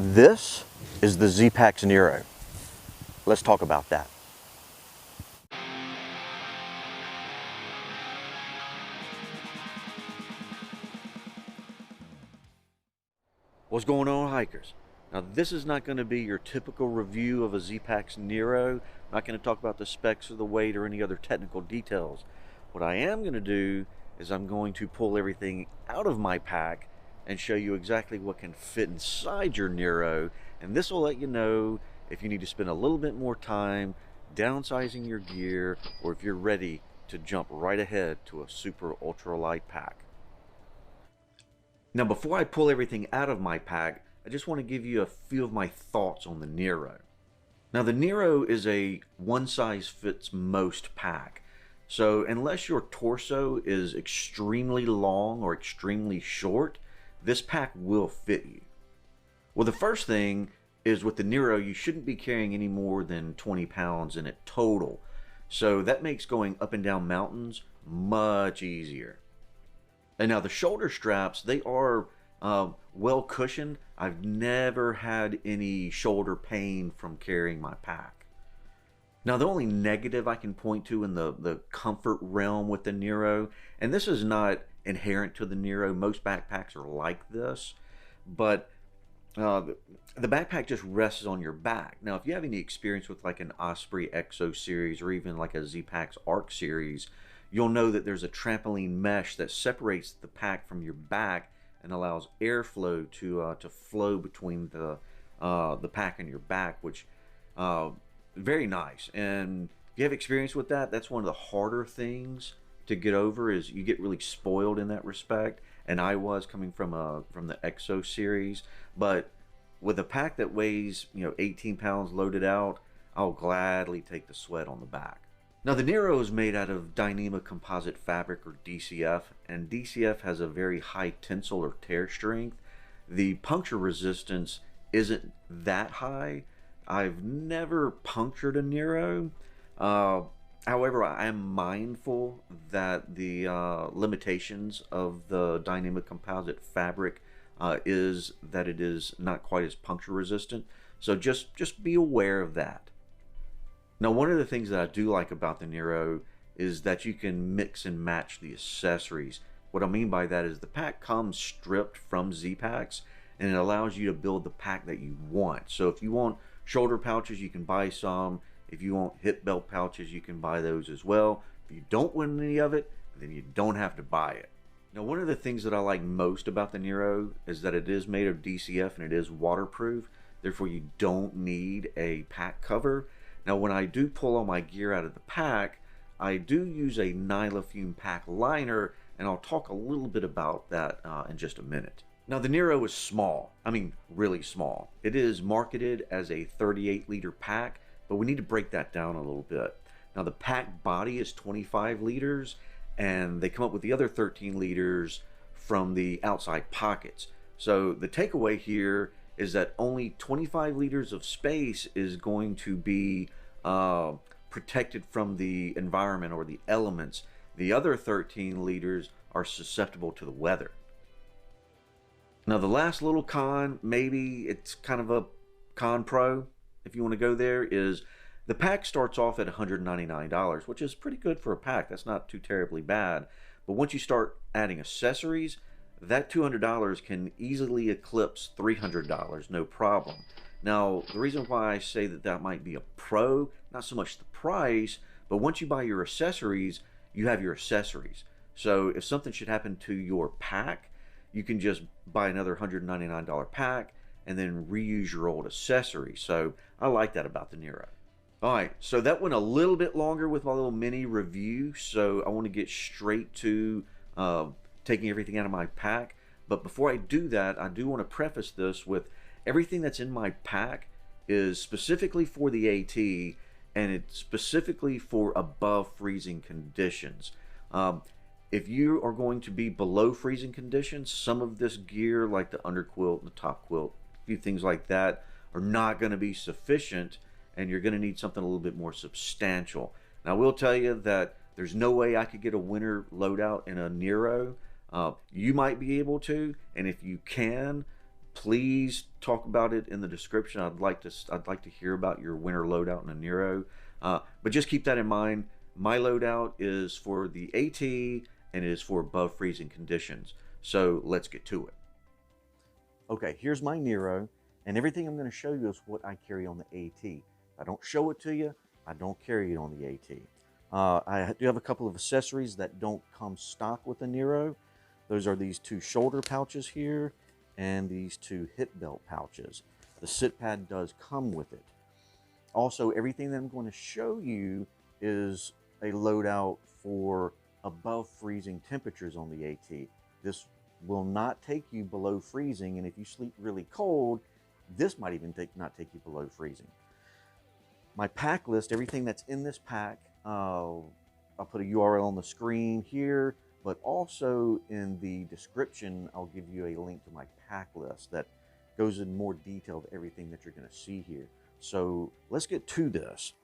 This is the Zpacks Nero. Let's talk about that. What's going on, hikers? Now, this is not going to be your typical review of a Zpacks Nero. I'm not going to talk about the specs or the weight or any other technical details. What I am going to do is I'm going to pull everything out of my pack and show you exactly what can fit inside your Nero, and this will let you know if you need to spend a little bit more time downsizing your gear, or if you're ready to jump right ahead to a super ultralight pack. Now, before I pull everything out of my pack, I just want to give you a few of my thoughts on the Nero. Now, the Nero is a one-size-fits-most pack. So unless your torso is extremely long or extremely short, this pack will fit you. Well, the first thing is with the Nero, you shouldn't be carrying any more than 20 pounds in it total. So that makes going up and down mountains much easier. And now the shoulder straps, they are well cushioned. I've never had any shoulder pain from carrying my pack. Now, the only negative I can point to in the comfort realm with the Nero, and this is not inherent to the Nero, most backpacks are like this, but the backpack just rests on your back. Now, if you have any experience with like an Osprey Exo series or even like a Zpacks Arc series, you'll know that there's a trampoline mesh that separates the pack from your back and allows airflow to flow between the pack and your back, which very nice. And if you have experience with that, that's one of the harder things to get over, is you get really spoiled in that respect. And I was coming from the Exo series, but with a pack that weighs 18 pounds loaded out, I'll gladly take the sweat on the back. Now, the Nero is made out of Dyneema composite fabric, or DCF, and DCF has a very high tensile or tear strength. The puncture resistance isn't that high. I've never punctured a Nero. However, I am mindful that the limitations of the Dyneema composite fabric is that it is not quite as puncture resistant. So just be aware of that. Now, one of the things that I do like about the Nero is that you can mix and match the accessories. What I mean by that is the pack comes stripped from Zpacks, and it allows you to build the pack that you want. So if you want shoulder pouches, you can buy some. If you want hip belt pouches, you can buy those as well. If you don't want any of it, then you don't have to buy it. Now, one of the things that I like most about the Nero is that it is made of DCF and it is waterproof. Therefore, you don't need a pack cover. Now, when I do pull all my gear out of the pack, I do use a Nylafume pack liner, and I'll talk a little bit about that in just a minute. Now, the Nero is small. I mean, really small. It is marketed as a 38-liter pack, but we need to break that down a little bit. Now, the pack body is 25 liters, and they come up with the other 13 liters from the outside pockets. So the takeaway here is that only 25 liters of space is going to be protected from the environment or the elements. The other 13 liters are susceptible to the weather. Now, the last little con, maybe it's kind of a con pro, if you want to go there, is the pack starts off at $199, which is pretty good for a pack. That's not too terribly bad. But once you start adding accessories, that $200 can easily eclipse $300, no problem. Now, the reason why I say that that might be a pro, not so much the price, but once you buy your accessories, you have your accessories. So if something should happen to your pack, you can just buy another $199 pack and then reuse your old accessories. So I like that about the Nero. All right, so that went a little bit longer with my little mini review, so I want to get straight to taking everything out of my pack. But before I do that, I do want to preface this with everything that's in my pack is specifically for the AT, and it's specifically for above freezing conditions. If you are going to be below freezing conditions, some of this gear, like the underquilt and the top quilt, a few things like that, are not going to be sufficient, and you're going to need something a little bit more substantial. Now, I will tell you that there's no way I could get a winter loadout in a Nero. You might be able to, and if you can, please talk about it in the description. I'd like to hear about your winter loadout in a Nero. But just keep that in mind. My loadout is for the AT and it is for above freezing conditions. So let's get to it. Okay, here's my Nero, and everything I'm going to show you is what I carry on the AT. If I don't show it to you, I don't carry it on the AT. I do have a couple of accessories that don't come stock with the Nero. Those are these two shoulder pouches here and these two hip belt pouches. The sit pad does come with it. Also, everything that I'm going to show you is a loadout for above freezing temperatures on the AT. This will not take you below freezing, and if you sleep really cold, this might even not take you below freezing. My pack list, everything that's in this pack, I'll put a URL on the screen here, but also in the description, I'll give you a link to my pack list that goes in more detail to everything that you're going to see here. So let's get to this.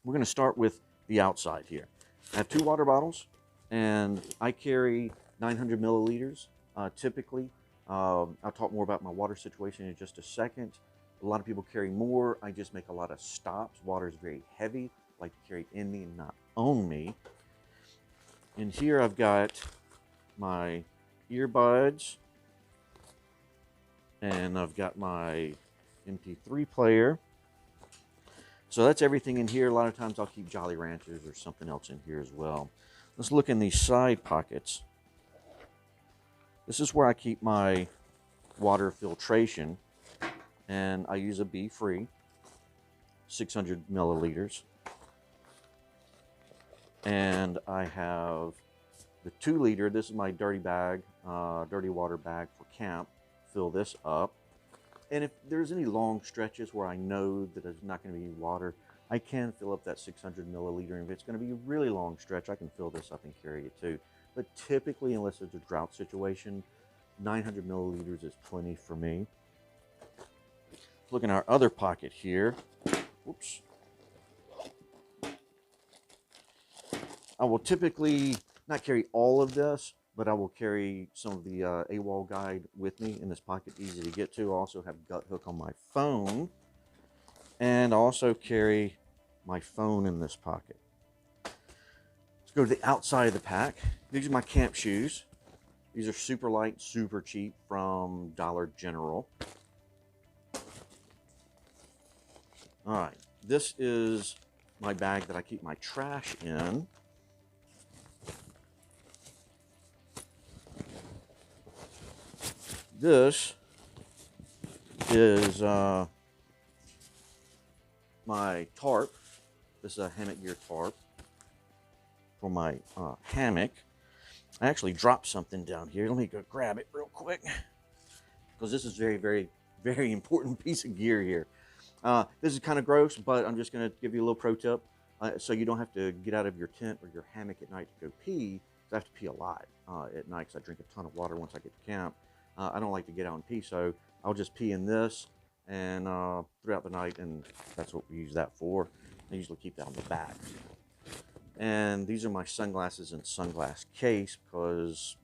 We're going to start with the outside here. I have 2 water bottles, and I carry 900 milliliters typically. I'll talk more about my water situation in just a second. A lot of people carry more. I just make a lot of stops. Water is very heavy. I like to carry it in me and not on me. And here I've got my earbuds, and I've got my MP3 player. So that's everything in here. A lot of times I'll keep Jolly Ranchers or something else in here as well. Let's look in these side pockets. This is where I keep my water filtration, and I use a Be-Free, 600 milliliters. And I have the 2 liter, this is my dirty bag, dirty water bag for camp. Fill this up. And if there's any long stretches where I know that there's not going to be water, I can fill up that 600 milliliter. And if it's going to be a really long stretch, I can fill this up and carry it too. But typically, unless it's a drought situation, 900 milliliters is plenty for me. Look in our other pocket here. Whoops. I will typically not carry all of this, but I will carry some of the AWOL guide with me in this pocket, easy to get to. I also have gut hook on my phone, and also carry my phone in this pocket. Let's go to the outside of the pack. These are my camp shoes. These are super light, super cheap from Dollar General. All right, this is my bag that I keep my trash in. This is my tarp. This is a hammock gear tarp for my hammock. I actually dropped something down here. Let me go grab it real quick, because this is very, very, very important piece of gear here. This is kind of gross, but I'm just going to give you a little pro tip. So you don't have to get out of your tent or your hammock at night to go pee. I have to pee a lot at night because I drink a ton of water once I get to camp. I don't like to get out and pee, so I'll just pee in this and throughout the night, and that's what we use that for. I usually keep that on the back. And these are my sunglasses and sunglass case, because,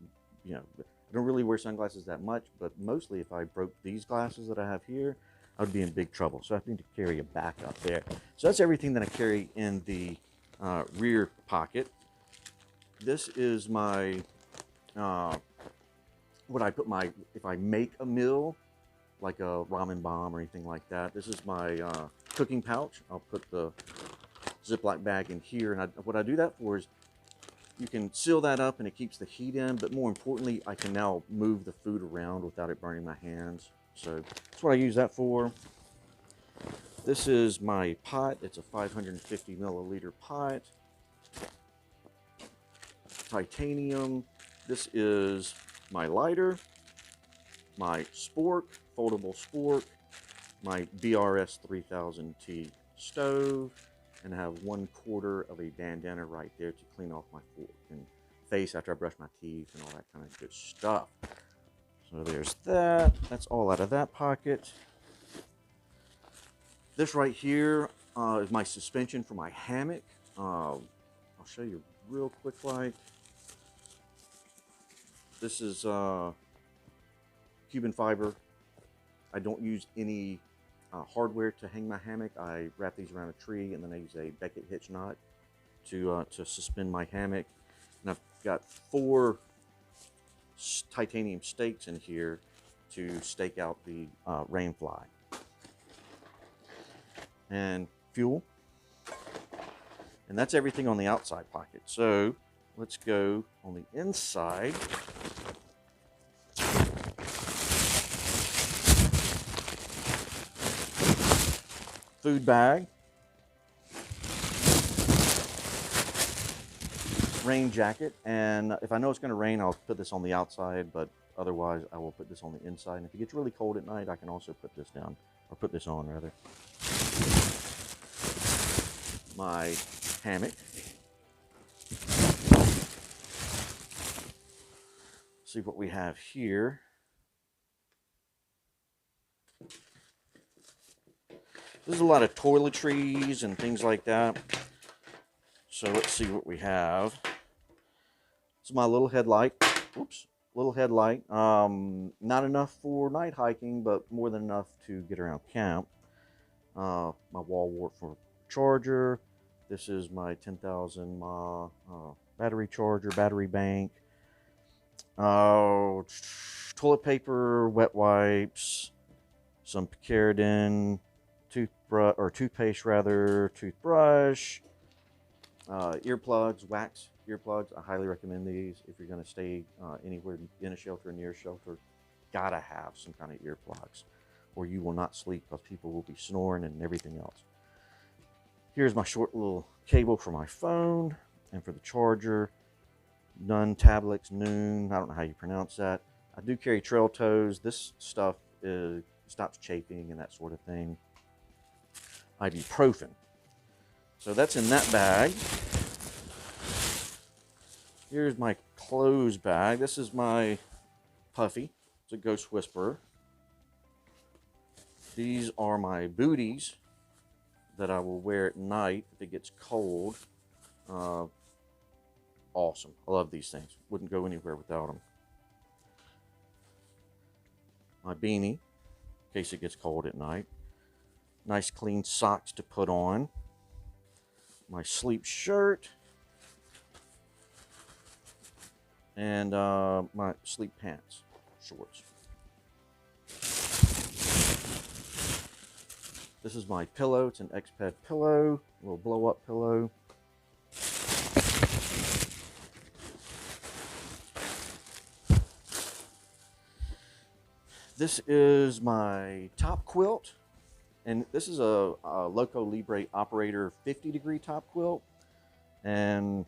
you know, I don't really wear sunglasses that much, but mostly if I broke these glasses that I have here, I would be in big trouble. So I need to carry a backup there. So that's everything that I carry in the rear pocket. This is my, what I put my, if I make a meal, like a ramen bomb or anything like that. This is my cooking pouch. I'll put the Ziploc bag in here, and what I do that for is you can seal that up and it keeps the heat in, but more importantly, I can now move the food around without it burning my hands. So that's what I use that for. This is my pot. It's a 550 milliliter pot. Titanium. This is my lighter, my spork, foldable spork, my BRS 3000T stove, and I have 1/4 of a bandana right there to clean off my fork and face after I brush my teeth and all that kind of good stuff. So there's that. That's all out of that pocket. This right here is my suspension for my hammock. I'll show you real quick like. This is Cuban fiber I don't use any hardware to hang my hammock. I wrap these around a tree, and then I use a Beckett hitch knot to suspend my hammock. And I've got 4 titanium stakes in here to stake out the rainfly. And fuel. And that's everything on the outside pocket. So let's go on the inside. Food bag. Rain jacket. And if I know it's going to rain, I'll put this on the outside, but otherwise I will put this on the inside. And if it gets really cold at night, I can also put this down, or put this on rather. My hammock. See what we have here. There's a lot of toiletries and things like that. So let's see what we have. This is my little headlight. Oops, little headlight. Not enough for night hiking, but more than enough to get around camp. My wall wart for charger. This is my 10,000 mAh battery charger, battery bank. Toilet paper, wet wipes, some Picaridin, toothbrush or toothpaste rather, toothbrush, earplugs, wax earplugs. I highly recommend these if you're going to stay anywhere in a shelter or near a shelter. Gotta have some kind of earplugs, or you will not sleep because people will be snoring and everything else. Here's my short little cable for my phone and for the charger. None tablets, noon. I don't know how you pronounce that. I do carry trail toes. This stuff stops chafing and that sort of thing. Ibuprofen. So that's in that bag. Here's my clothes bag. This is my puffy. It's a Ghost Whisperer. These are my booties that I will wear at night if it gets cold. Awesome. I love these things. Wouldn't go anywhere without them. My beanie, in case it gets cold at night. Nice clean socks to put on. My sleep shirt. And my sleep pants, shorts. This is my pillow. It's an X-Ped pillow, a little blow-up pillow. This is my top quilt, and this is a Loco Libre Operator 50-degree top quilt. And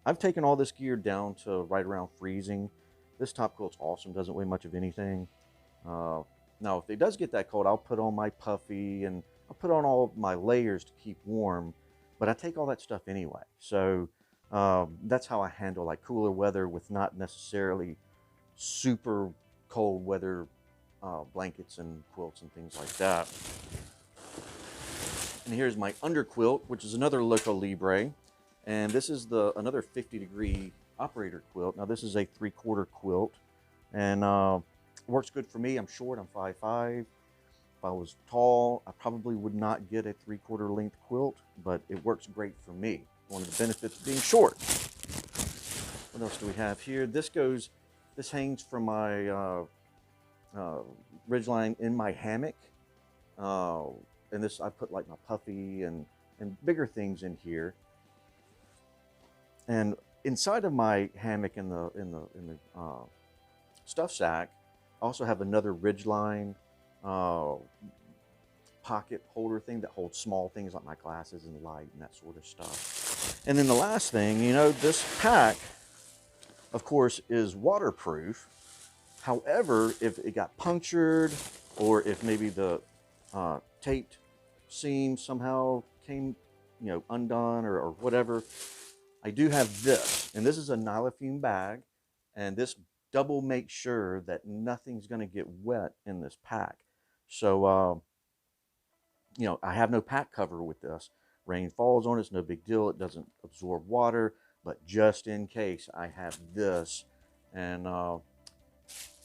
I've taken all this gear down to right around freezing. This top quilt's awesome, doesn't weigh much of anything. Now, if it does get that cold, I'll put on my puffy and I'll put on all my layers to keep warm, but I take all that stuff anyway. So that's how I handle like cooler weather with not necessarily super cold weather blankets and quilts and things like that. And here's my Underquilt, which is another Loco Libre. And this is another 50-degree operator quilt. Now this is a 3/4 quilt, and works good for me. I'm short, I'm 5'5". If I was tall, I probably would not get a 3/4 length quilt, but it works great for me. One of the benefits of being short. What else do we have here? This hangs from my ridgeline in my hammock. And this, I put like my puffy and bigger things in here. And inside of my hammock in the stuff sack, I also have another ridgeline pocket holder thing that holds small things like my glasses and light and that sort of stuff. And then the last thing, this pack, of course, is waterproof. However, if it got punctured, or if maybe the taped seam somehow came, undone or whatever, I do have this, and this is a Nylofume bag, and this double makes sure that nothing's going to get wet in this pack. So, I have no pack cover with this. Rain falls on it, it's no big deal. It doesn't absorb water, but just in case, I have this, and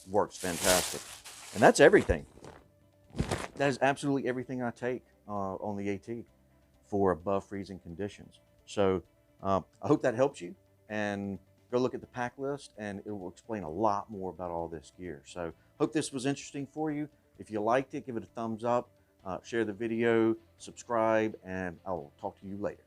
works fantastic. And that's everything. that is absolutely everything I take on the AT for above freezing conditions. So I hope that helps you, and go look at the pack list and it will explain a lot more about all this gear. So hope this was interesting for you. If you liked it, give it a thumbs up, share the video, subscribe, and I will talk to you later.